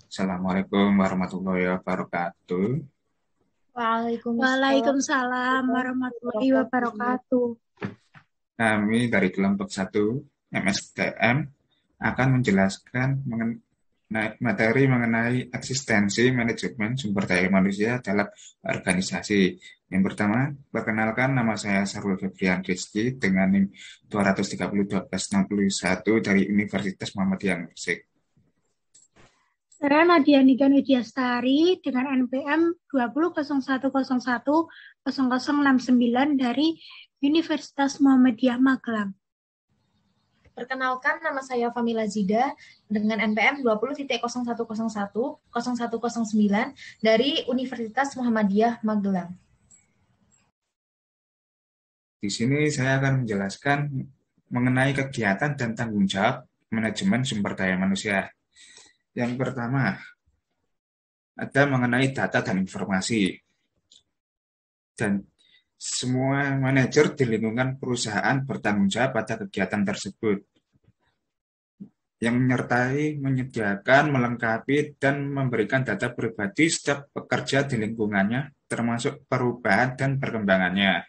Assalamualaikum warahmatullahi wabarakatuh. Waalaikumsalam Waalaikumsalam warahmatullahi warahmatullahi wabarakatuh. Kami dari kelompok 1 MSTM akan menjelaskan materi mengenai eksistensi manajemen sumber daya manusia dalam organisasi. Yang pertama, perkenalkan, nama saya Sarul Febrian Rizky dengan NIM 2301261 dari Universitas Muhammadiyah Gresik. Saya Nadia Nika Widyastari dengan NPM 20.01.01.0069 dari Universitas Muhammadiyah Magelang. Perkenalkan, nama saya Famila Zida dengan NPM 20.01.01.0109 dari Universitas Muhammadiyah Magelang. Di sini saya akan menjelaskan mengenai kegiatan dan tanggung jawab manajemen sumber daya manusia. Yang pertama, ada mengenai data dan informasi. Dan semua manajer di lingkungan perusahaan bertanggung jawab pada kegiatan tersebut, yang menyertai, menyediakan, melengkapi, dan memberikan data pribadi setiap pekerja di lingkungannya, termasuk perubahan dan perkembangannya.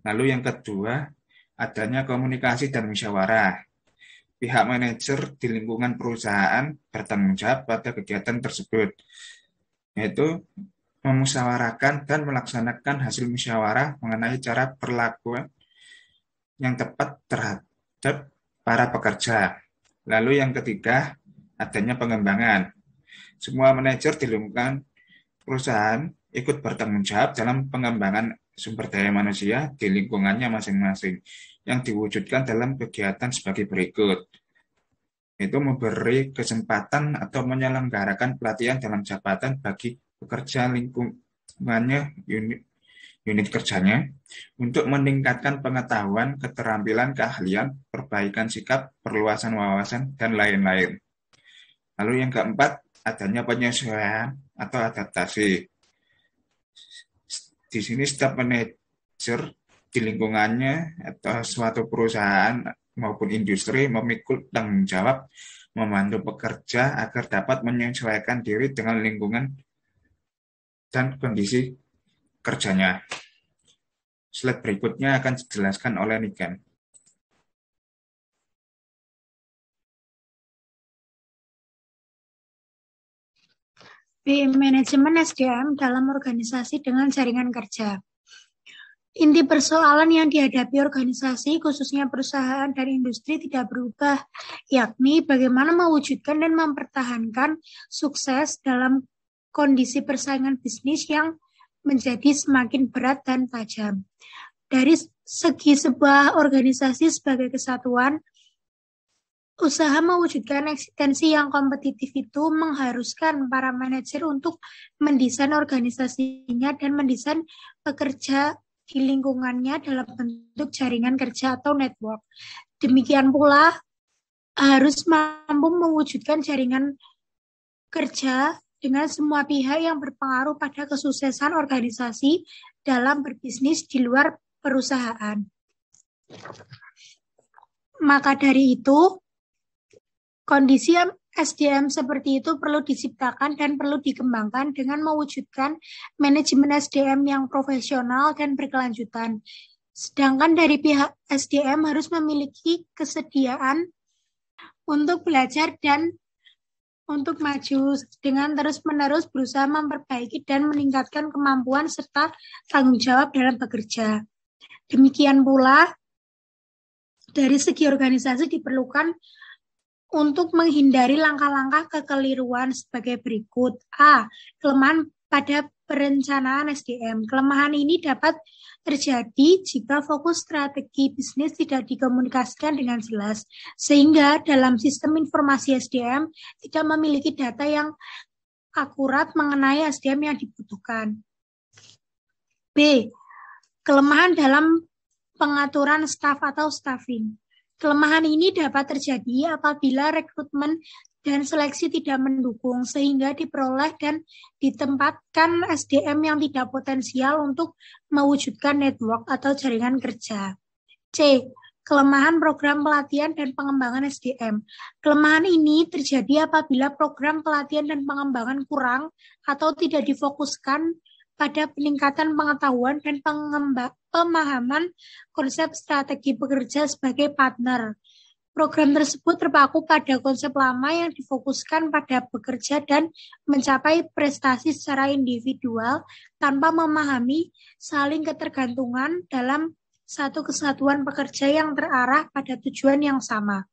Lalu yang kedua, adanya komunikasi dan musyawarah. Pihak manajer di lingkungan perusahaan bertanggung jawab pada kegiatan tersebut, yaitu memusyawarahkan dan melaksanakan hasil musyawarah mengenai cara perlakuan yang tepat terhadap para pekerja. Lalu yang ketiga, adanya pengembangan. Semua manajer di lingkungan perusahaan ikut bertanggung jawab dalam pengembangan sumber daya manusia di lingkungannya masing-masing, yang diwujudkan dalam kegiatan sebagai berikut. Itu memberi kesempatan atau menyelenggarakan pelatihan dalam jabatan bagi pekerja lingkungannya, unit kerjanya, untuk meningkatkan pengetahuan, keterampilan, keahlian, perbaikan sikap, perluasan wawasan, dan lain-lain. Lalu yang keempat, adanya penyesuaian atau adaptasi. Di sini setiap manajer di lingkungannya atau suatu perusahaan maupun industri memikul tanggung jawab membantu pekerja agar dapat menyesuaikan diri dengan lingkungan dan kondisi kerjanya. Slide berikutnya akan dijelaskan oleh Niken. B. Manajemen SDM dalam organisasi dengan jaringan kerja. Inti persoalan yang dihadapi organisasi, khususnya perusahaan dan industri, tidak berubah, yakni bagaimana mewujudkan dan mempertahankan sukses dalam kondisi persaingan bisnis yang menjadi semakin berat dan tajam. Dari segi sebuah organisasi sebagai kesatuan, usaha mewujudkan eksistensi yang kompetitif itu mengharuskan para manajer untuk mendesain organisasinya dan mendesain pekerja di lingkungannya dalam bentuk jaringan kerja atau network. Demikian pula harus mampu mewujudkan jaringan kerja dengan semua pihak yang berpengaruh pada kesuksesan organisasi dalam berbisnis di luar perusahaan. Maka dari itu, kondisi SDM seperti itu perlu diciptakan dan perlu dikembangkan dengan mewujudkan manajemen SDM yang profesional dan berkelanjutan. Sedangkan dari pihak SDM harus memiliki kesediaan untuk belajar dan untuk maju dengan terus-menerus berusaha memperbaiki dan meningkatkan kemampuan serta tanggung jawab dalam bekerja. Demikian pula, dari segi organisasi diperlukan untuk menghindari langkah-langkah kekeliruan sebagai berikut. A. Kelemahan pada perencanaan SDM. Kelemahan ini dapat terjadi jika fokus strategi bisnis tidak dikomunikasikan dengan jelas, sehingga dalam sistem informasi SDM tidak memiliki data yang akurat mengenai SDM yang dibutuhkan. B. Kelemahan dalam pengaturan staf atau staffing. Kelemahan ini dapat terjadi apabila rekrutmen dan seleksi tidak mendukung, sehingga diperoleh dan ditempatkan SDM yang tidak potensial untuk mewujudkan network atau jaringan kerja. C. kelemahan program pelatihan dan pengembangan SDM. Kelemahan ini terjadi apabila program pelatihan dan pengembangan kurang atau tidak difokuskan pada peningkatan pengetahuan dan pemahaman konsep strategi bekerja sebagai partner. Program tersebut terpaku pada konsep lama yang difokuskan pada bekerja dan mencapai prestasi secara individual tanpa memahami saling ketergantungan dalam satu kesatuan pekerja yang terarah pada tujuan yang sama.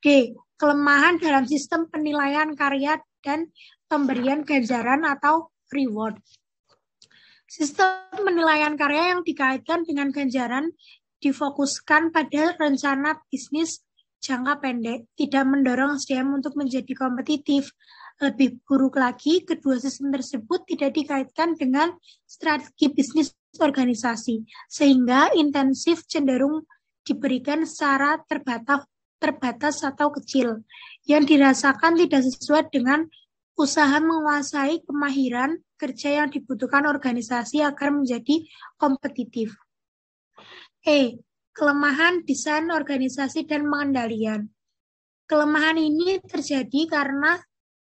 D. Kelemahan dalam sistem penilaian karya dan pemberian ganjaran atau reward. Sistem penilaian karya yang dikaitkan dengan ganjaran difokuskan pada rencana bisnis jangka pendek, tidak mendorong SDM untuk menjadi kompetitif. Lebih buruk lagi, kedua sistem tersebut tidak dikaitkan dengan strategi bisnis organisasi, sehingga intensif cenderung diberikan secara terbatas atau kecil, yang dirasakan tidak sesuai dengan usaha menguasai kemahiran kerja yang dibutuhkan organisasi agar menjadi kompetitif. E. Kelemahan desain organisasi dan pengendalian. Kelemahan ini terjadi karena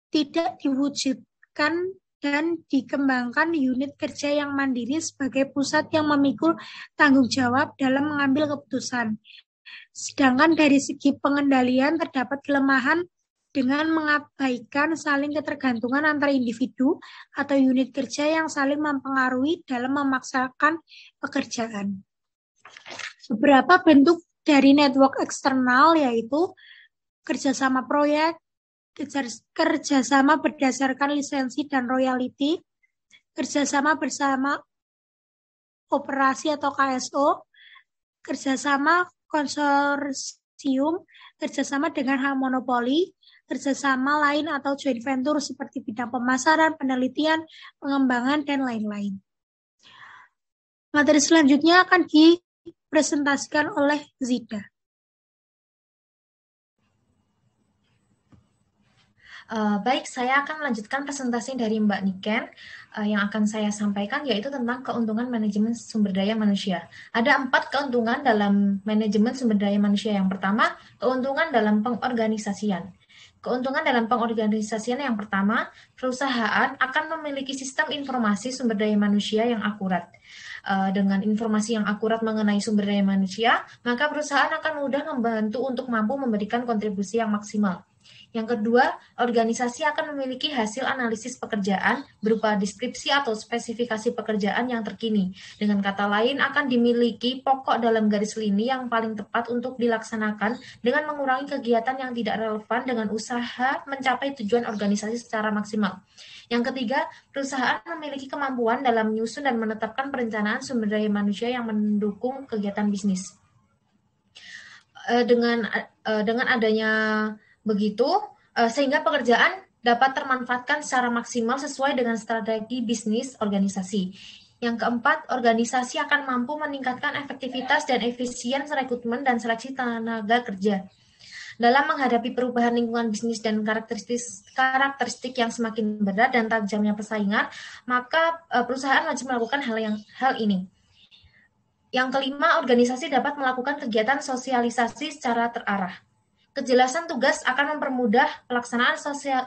tidak diwujudkan dan dikembangkan unit kerja yang mandiri sebagai pusat yang memikul tanggung jawab dalam mengambil keputusan. Sedangkan dari segi pengendalian terdapat kelemahan dengan mengabaikan saling ketergantungan antara individu atau unit kerja yang saling mempengaruhi dalam memaksakan pekerjaan. Beberapa bentuk dari network eksternal yaitu kerjasama proyek, kerjasama berdasarkan lisensi dan royalti, kerjasama bersama operasi atau KSO, kerjasama konsorsium, kerjasama dengan hak monopoli, kerjasama lain atau joint venture seperti bidang pemasaran, penelitian, pengembangan, dan lain-lain. Materi selanjutnya akan dipresentasikan oleh Zida. Baik, saya akan melanjutkan presentasi dari Mbak Niken yang akan saya sampaikan, yaitu tentang keuntungan manajemen sumber daya manusia. Ada 4 keuntungan dalam manajemen sumber daya manusia. Yang pertama, keuntungan dalam pengorganisasian. Keuntungan dalam pengorganisasian yang pertama, perusahaan akan memiliki sistem informasi sumber daya manusia yang akurat. Dengan informasi yang akurat mengenai sumber daya manusia, maka perusahaan akan mudah membantu untuk mampu memberikan kontribusi yang maksimal. Yang kedua, organisasi akan memiliki hasil analisis pekerjaan berupa deskripsi atau spesifikasi pekerjaan yang terkini. Dengan kata lain, akan dimiliki pokok dalam garis lini yang paling tepat untuk dilaksanakan dengan mengurangi kegiatan yang tidak relevan dengan usaha mencapai tujuan organisasi secara maksimal. Yang ketiga, perusahaan memiliki kemampuan dalam menyusun dan menetapkan perencanaan sumber daya manusia yang mendukung kegiatan bisnis. Dengan adanya begitu, sehingga pekerjaan dapat termanfaatkan secara maksimal sesuai dengan strategi bisnis organisasi. Yang keempat, organisasi akan mampu meningkatkan efektivitas dan efisiensi rekrutmen dan seleksi tenaga kerja. Dalam menghadapi perubahan lingkungan bisnis dan karakteristik yang semakin berat dan tajamnya persaingan, maka perusahaan wajib melakukan hal ini. Yang kelima, organisasi dapat melakukan kegiatan sosialisasi secara terarah. Kejelasan tugas akan mempermudah pelaksanaan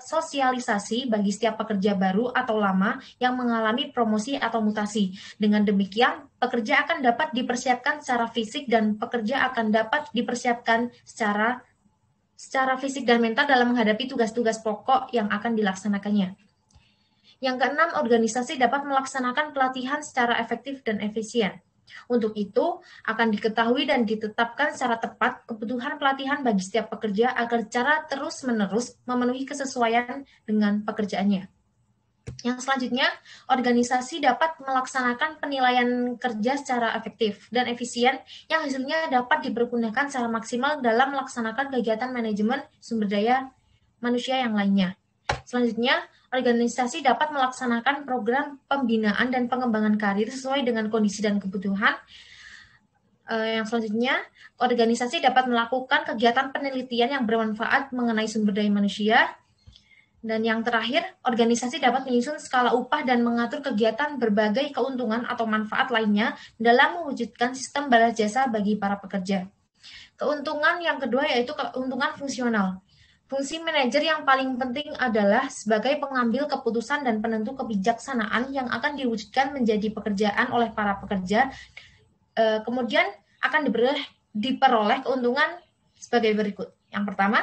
sosialisasi bagi setiap pekerja baru atau lama yang mengalami promosi atau mutasi. Dengan demikian, pekerja akan dapat dipersiapkan secara fisik dan pekerja akan dapat dipersiapkan secara fisik dan mental dalam menghadapi tugas-tugas pokok yang akan dilaksanakannya. Yang keenam, organisasi dapat melaksanakan pelatihan secara efektif dan efisien. Untuk itu, akan diketahui dan ditetapkan secara tepat kebutuhan pelatihan bagi setiap pekerja agar secara terus-menerus memenuhi kesesuaian dengan pekerjaannya. Yang selanjutnya, organisasi dapat melaksanakan penilaian kerja secara efektif dan efisien yang hasilnya dapat dipergunakan secara maksimal dalam melaksanakan kegiatan manajemen sumber daya manusia yang lainnya. Selanjutnya, organisasi dapat melaksanakan program pembinaan dan pengembangan karir sesuai dengan kondisi dan kebutuhan. Yang selanjutnya, organisasi dapat melakukan kegiatan penelitian yang bermanfaat mengenai sumber daya manusia. Dan yang terakhir, organisasi dapat menyusun skala upah dan mengatur kegiatan berbagai keuntungan atau manfaat lainnya dalam mewujudkan sistem balas jasa bagi para pekerja. Keuntungan yang kedua yaitu keuntungan fungsional. Fungsi manajer yang paling penting adalah sebagai pengambil keputusan dan penentu kebijaksanaan yang akan diwujudkan menjadi pekerjaan oleh para pekerja. Kemudian akan diperoleh keuntungan sebagai berikut. Yang pertama,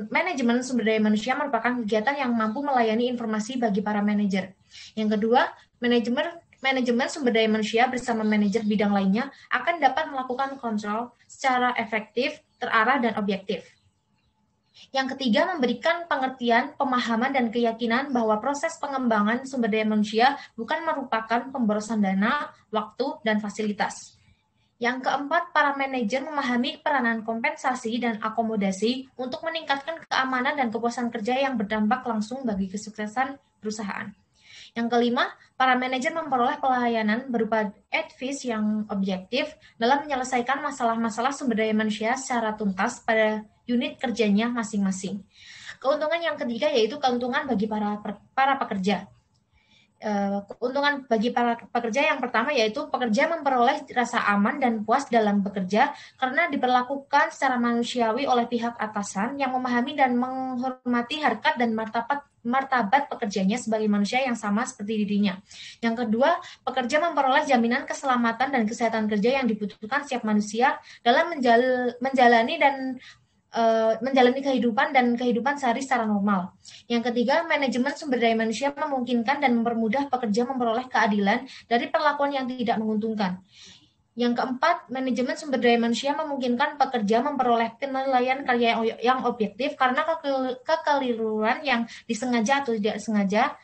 manajemen sumber daya manusia merupakan kegiatan yang mampu melayani informasi bagi para manajer. Yang kedua, manajemen sumber daya manusia bersama manajer bidang lainnya akan dapat melakukan kontrol secara efektif, terarah, dan objektif. Yang ketiga, memberikan pengertian, pemahaman, dan keyakinan bahwa proses pengembangan sumber daya manusia bukan merupakan pemborosan dana, waktu, dan fasilitas. Yang keempat, para manajer memahami peranan kompensasi dan akomodasi untuk meningkatkan keamanan dan kepuasan kerja yang berdampak langsung bagi kesuksesan perusahaan. Yang kelima, para manajer memperoleh pelayanan berupa advice yang objektif dalam menyelesaikan masalah-masalah sumber daya manusia secara tuntas pada unit kerjanya masing-masing. Keuntungan yang ketiga yaitu keuntungan bagi para pekerja. Keuntungan bagi para pekerja yang pertama yaitu pekerja memperoleh rasa aman dan puas dalam bekerja karena diperlakukan secara manusiawi oleh pihak atasan yang memahami dan menghormati harkat dan martabat pekerjanya sebagai manusia yang sama seperti dirinya. Yang kedua, pekerja memperoleh jaminan keselamatan dan kesehatan kerja yang dibutuhkan setiap manusia dalam menjalani kehidupan sehari secara normal. Yang ketiga, manajemen sumber daya manusia memungkinkan dan mempermudah pekerja memperoleh keadilan dari perlakuan yang tidak menguntungkan. Yang keempat, manajemen sumber daya manusia memungkinkan pekerja memperoleh penilaian karya yang objektif karena kekeliruan yang disengaja atau tidak sengaja.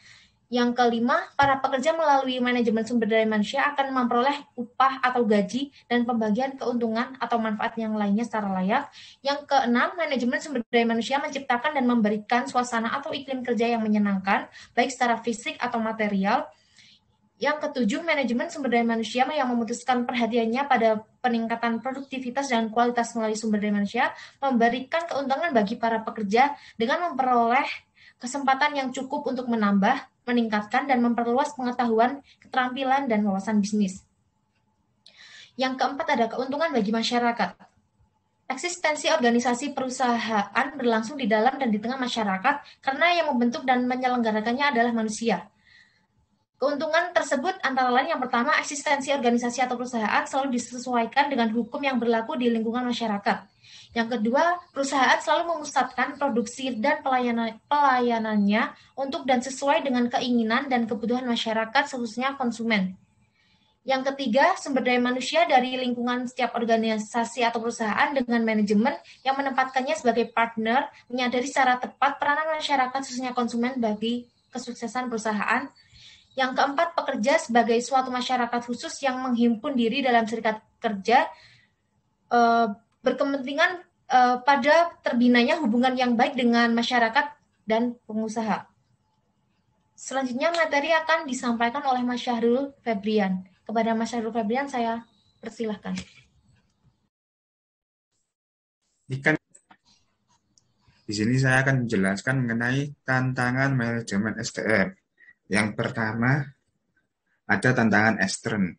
Yang kelima, para pekerja melalui manajemen sumber daya manusia akan memperoleh upah atau gaji dan pembagian keuntungan atau manfaat yang lainnya secara layak. Yang keenam, manajemen sumber daya manusia menciptakan dan memberikan suasana atau iklim kerja yang menyenangkan, baik secara fisik atau material. Yang ketujuh, manajemen sumber daya manusia yang memutuskan perhatiannya pada peningkatan produktivitas dan kualitas melalui sumber daya manusia, memberikan keuntungan bagi para pekerja dengan memperoleh kesempatan yang cukup untuk menambah, meningkatkan, dan memperluas pengetahuan, keterampilan, dan wawasan bisnis. Yang keempat ada keuntungan bagi masyarakat. Eksistensi organisasi perusahaan berlangsung di dalam dan di tengah masyarakat karena yang membentuk dan menyelenggarakannya adalah manusia. Keuntungan tersebut antara lain yang pertama, eksistensi organisasi atau perusahaan selalu disesuaikan dengan hukum yang berlaku di lingkungan masyarakat. Yang kedua, perusahaan selalu memusatkan produksi dan pelayanannya untuk dan sesuai dengan keinginan dan kebutuhan masyarakat, khususnya konsumen. Yang ketiga, sumber daya manusia dari lingkungan setiap organisasi atau perusahaan dengan manajemen yang menempatkannya sebagai partner, menyadari secara tepat peranan masyarakat, khususnya konsumen bagi kesuksesan perusahaan. Yang keempat, pekerja sebagai suatu masyarakat khusus yang menghimpun diri dalam serikat kerja, berkepentingan pada terbinanya hubungan yang baik dengan masyarakat dan pengusaha. Selanjutnya materi akan disampaikan oleh Mas Syahrul Febrian. Kepada Mas Syahrul Febrian saya persilahkan. Di sini saya akan menjelaskan mengenai tantangan manajemen SDM. Yang pertama ada tantangan ekstern.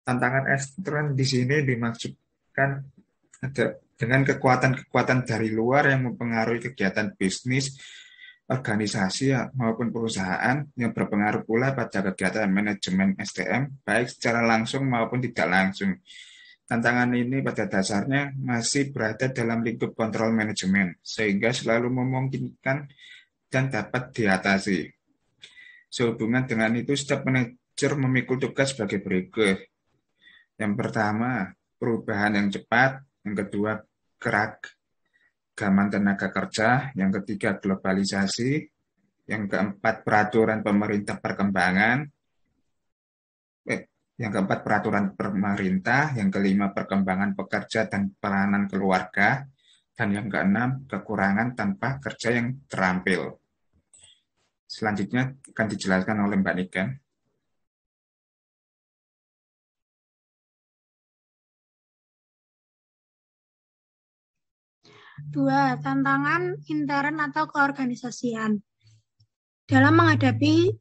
Tantangan ekstern di sini dimaksudkan ada dengan kekuatan-kekuatan dari luar yang mempengaruhi kegiatan bisnis, organisasi maupun perusahaan yang berpengaruh pula pada kegiatan manajemen SDM, baik secara langsung maupun tidak langsung. Tantangan ini pada dasarnya masih berada dalam lingkup kontrol manajemen, sehingga selalu memungkinkan dan dapat diatasi. Sehubungan dengan itu, setiap manajer memikul tugas sebagai berikut. Yang pertama, perubahan yang cepat. Yang kedua, keragaman tenaga kerja. Yang ketiga, globalisasi. Yang keempat, peraturan pemerintah perkembangan. Yang keempat, peraturan pemerintah. Yang kelima, perkembangan pekerja dan peranan keluarga. Dan yang keenam, kekurangan tanpa kerja yang terampil. Selanjutnya akan dijelaskan oleh Mbak Nika. 2. Tantangan intern atau keorganisasian. Dalam menghadapi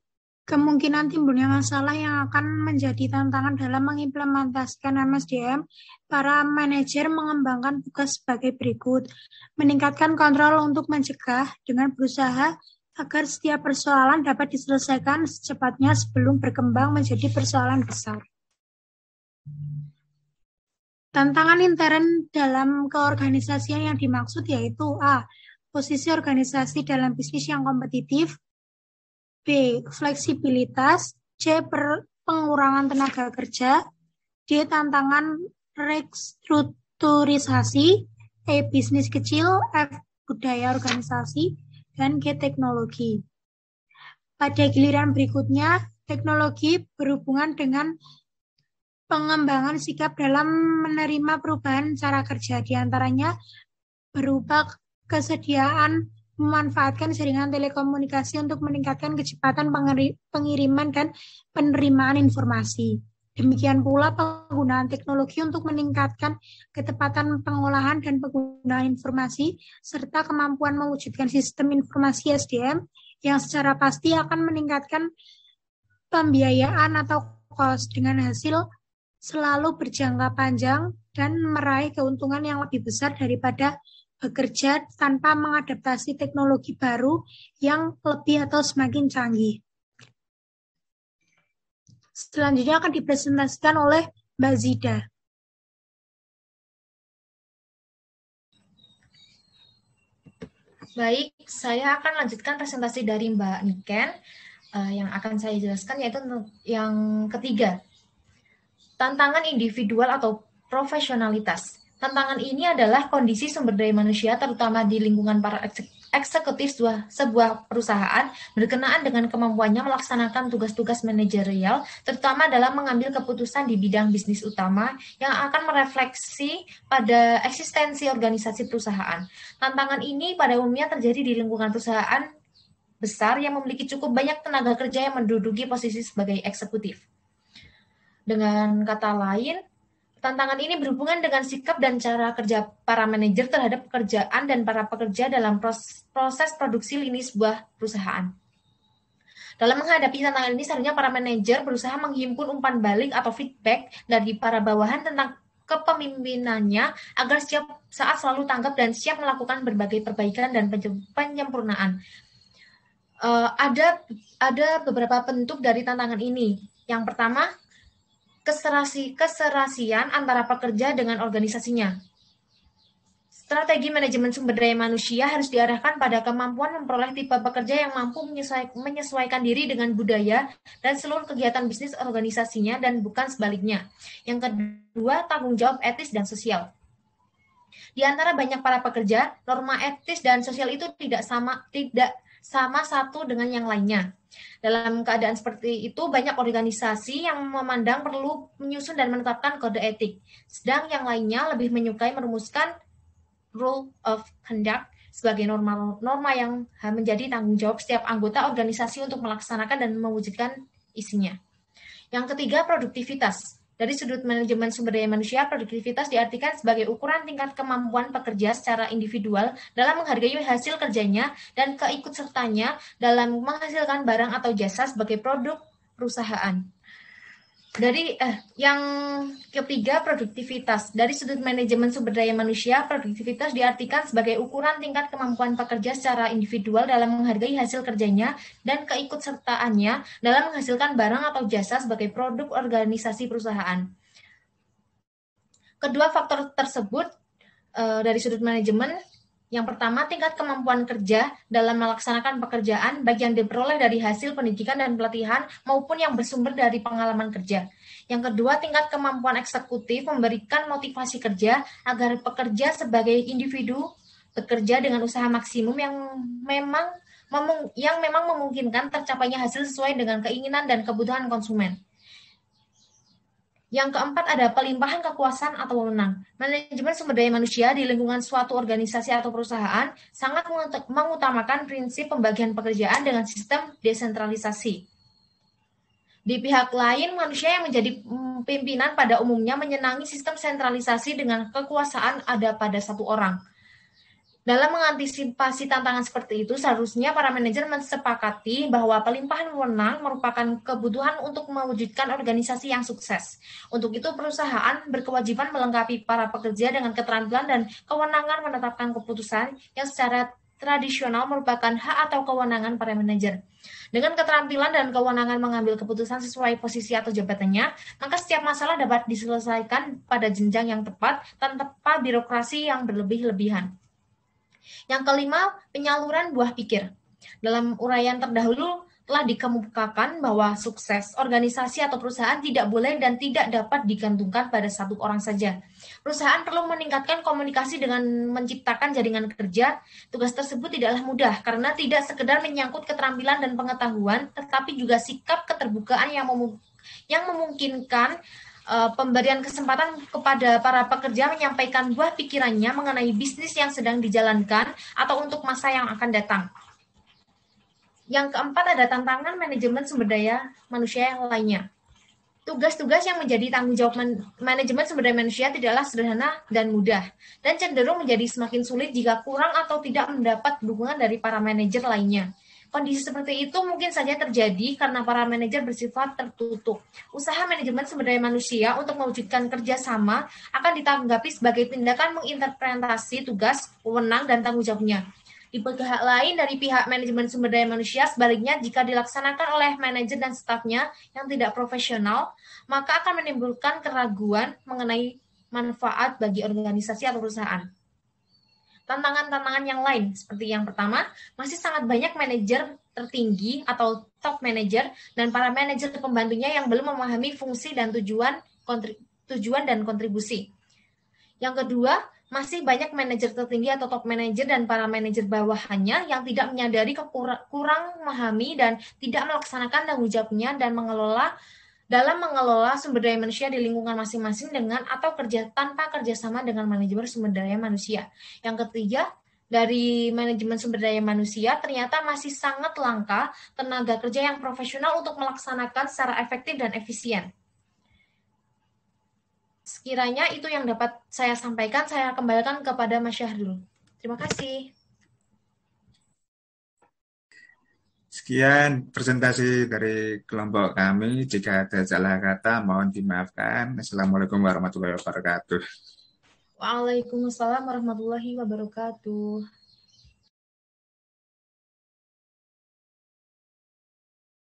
Kemungkinan timbulnya masalah yang akan menjadi tantangan dalam mengimplementasikan MSDM, para manajer mengembangkan tugas sebagai berikut. Meningkatkan kontrol untuk mencegah dengan berusaha agar setiap persoalan dapat diselesaikan secepatnya sebelum berkembang menjadi persoalan besar. Tantangan intern dalam keorganisasian yang dimaksud yaitu A. Posisi organisasi dalam bisnis yang kompetitif, B. Fleksibilitas, C. Pengurangan tenaga kerja, D. Tantangan restrukturisasi, E. Bisnis kecil, F. Budaya organisasi, dan G. Teknologi. Pada giliran berikutnya, teknologi berhubungan dengan pengembangan sikap dalam menerima perubahan cara kerja, diantaranya berupa kesediaan memanfaatkan jaringan telekomunikasi untuk meningkatkan kecepatan pengiriman dan penerimaan informasi. Demikian pula penggunaan teknologi untuk meningkatkan ketepatan pengolahan dan penggunaan informasi, serta kemampuan mewujudkan sistem informasi SDM yang secara pasti akan meningkatkan pembiayaan atau cost dengan hasil selalu berjangka panjang dan meraih keuntungan yang lebih besar daripada bekerja tanpa mengadaptasi teknologi baru yang lebih atau semakin canggih. Selanjutnya akan dipresentasikan oleh Mbak Zida. Baik, saya akan lanjutkan presentasi dari Mbak Niken. Yang akan saya jelaskan yaitu yang ketiga, tantangan individual atau profesionalitas. Tantangan ini adalah kondisi sumber daya manusia, terutama di lingkungan para eksekutif sebuah perusahaan, berkenaan dengan kemampuannya melaksanakan tugas-tugas manajerial, terutama dalam mengambil keputusan di bidang bisnis utama yang akan merefleksi pada eksistensi organisasi perusahaan. Tantangan ini pada umumnya terjadi di lingkungan perusahaan besar yang memiliki cukup banyak tenaga kerja yang menduduki posisi sebagai eksekutif. Dengan kata lain, tantangan ini berhubungan dengan sikap dan cara kerja para manajer terhadap pekerjaan dan para pekerja dalam proses produksi lini sebuah perusahaan. Dalam menghadapi tantangan ini, seharusnya para manajer berusaha menghimpun umpan balik atau feedback dari para bawahan tentang kepemimpinannya agar setiap saat selalu tanggap dan siap melakukan berbagai perbaikan dan penyempurnaan. Ada beberapa bentuk dari tantangan ini. Yang pertama, keserasian antara pekerja dengan organisasinya. Strategi manajemen sumber daya manusia harus diarahkan pada kemampuan memperoleh tipe pekerja yang mampu menyesuaikan diri dengan budaya dan seluruh kegiatan bisnis organisasinya dan bukan sebaliknya. Yang kedua, tanggung jawab etis dan sosial. Di antara banyak para pekerja, norma etis dan sosial itu tidak sama satu dengan yang lainnya. Dalam keadaan seperti itu, banyak organisasi yang memandang perlu menyusun dan menetapkan kode etik, sedang yang lainnya lebih menyukai merumuskan rule of conduct sebagai norma yang menjadi tanggung jawab setiap anggota organisasi untuk melaksanakan dan mewujudkan isinya. Yang ketiga, produktivitas. Dari sudut manajemen sumber daya manusia, produktivitas diartikan sebagai ukuran tingkat kemampuan pekerja secara individual dalam menghargai hasil kerjanya dan keikutsertanya dalam menghasilkan barang atau jasa sebagai produk perusahaan. Yang ketiga, produktivitas. Dari sudut manajemen sumber daya manusia, produktivitas diartikan sebagai ukuran tingkat kemampuan pekerja secara individual dalam menghargai hasil kerjanya dan keikutsertaannya dalam menghasilkan barang atau jasa sebagai produk organisasi perusahaan. Kedua faktor tersebut dari sudut manajemen, yang pertama, tingkat kemampuan kerja dalam melaksanakan pekerjaan, baik yang diperoleh dari hasil pendidikan dan pelatihan maupun yang bersumber dari pengalaman kerja. Yang kedua, tingkat kemampuan eksekutif memberikan motivasi kerja agar pekerja sebagai individu bekerja dengan usaha maksimum yang memang memungkinkan tercapainya hasil sesuai dengan keinginan dan kebutuhan konsumen. Yang keempat, ada pelimpahan kekuasaan atau wewenang. Manajemen sumber daya manusia di lingkungan suatu organisasi atau perusahaan sangat mengutamakan prinsip pembagian pekerjaan dengan sistem desentralisasi. Di pihak lain, manusia yang menjadi pimpinan pada umumnya menyenangi sistem sentralisasi dengan kekuasaan ada pada satu orang. Dalam mengantisipasi tantangan seperti itu, seharusnya para manajer mensepakati bahwa pelimpahan wewenang merupakan kebutuhan untuk mewujudkan organisasi yang sukses. Untuk itu, perusahaan berkewajiban melengkapi para pekerja dengan keterampilan dan kewenangan menetapkan keputusan yang secara tradisional merupakan hak atau kewenangan para manajer. Dengan keterampilan dan kewenangan mengambil keputusan sesuai posisi atau jabatannya, maka setiap masalah dapat diselesaikan pada jenjang yang tepat tanpa birokrasi yang berlebih-lebihan. Yang kelima, penyaluran buah pikir. Dalam uraian terdahulu telah dikemukakan bahwa sukses organisasi atau perusahaan tidak boleh dan tidak dapat digantungkan pada satu orang saja. Perusahaan perlu meningkatkan komunikasi dengan menciptakan jaringan kerja. Tugas tersebut tidaklah mudah karena tidak sekedar menyangkut keterampilan dan pengetahuan, tetapi juga sikap keterbukaan yang memungkinkan pemberian kesempatan kepada para pekerja menyampaikan buah pikirannya mengenai bisnis yang sedang dijalankan atau untuk masa yang akan datang. Yang keempat, ada tantangan manajemen sumber daya manusia yang lainnya. Tugas-tugas yang menjadi tanggung jawab manajemen sumber daya manusia tidaklah sederhana dan mudah, dan cenderung menjadi semakin sulit jika kurang atau tidak mendapat dukungan dari para manajer lainnya. Kondisi seperti itu mungkin saja terjadi karena para manajer bersifat tertutup. Usaha manajemen sumber daya manusia untuk mewujudkan kerjasama akan ditanggapi sebagai tindakan menginterpretasi tugas, wewenang, dan tanggung jawabnya. Di pihak lain, dari pihak manajemen sumber daya manusia, sebaliknya jika dilaksanakan oleh manajer dan stafnya yang tidak profesional, maka akan menimbulkan keraguan mengenai manfaat bagi organisasi atau perusahaan. Tantangan-tantangan yang lain, seperti yang pertama, masih sangat banyak manajer tertinggi atau top manager dan para manajer pembantunya yang belum memahami fungsi dan tujuan dan kontribusi. Yang kedua, masih banyak manajer tertinggi atau top manager dan para manajer bawahannya yang tidak menyadari kurang memahami dan tidak melaksanakan tanggung jawabnya dan mengelola sumber daya manusia di lingkungan masing-masing dengan atau tanpa kerjasama dengan manajemen sumber daya manusia. Yang ketiga, dari manajemen sumber daya manusia ternyata masih sangat langka tenaga kerja yang profesional untuk melaksanakan secara efektif dan efisien. Sekiranya itu yang dapat saya sampaikan, saya kembalikan kepada Mas Syahrul. Terima kasih. Sekian presentasi dari kelompok kami. Jika ada salah kata, mohon dimaafkan. Assalamualaikum warahmatullahi wabarakatuh. Waalaikumsalam warahmatullahi wabarakatuh.